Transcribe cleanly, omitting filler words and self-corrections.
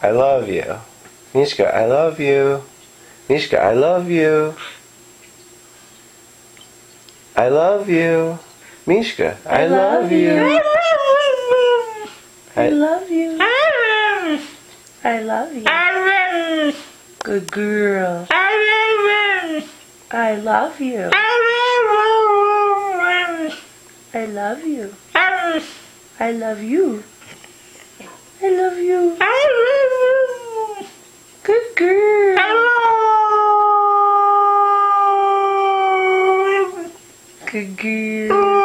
I love you. Mishka, I love you. Mishka, I love you. I love you. Mishka, I love you. I love you. I love you. Good girl. I love you. I love you. I love you. I love you. Good girl. Good girl.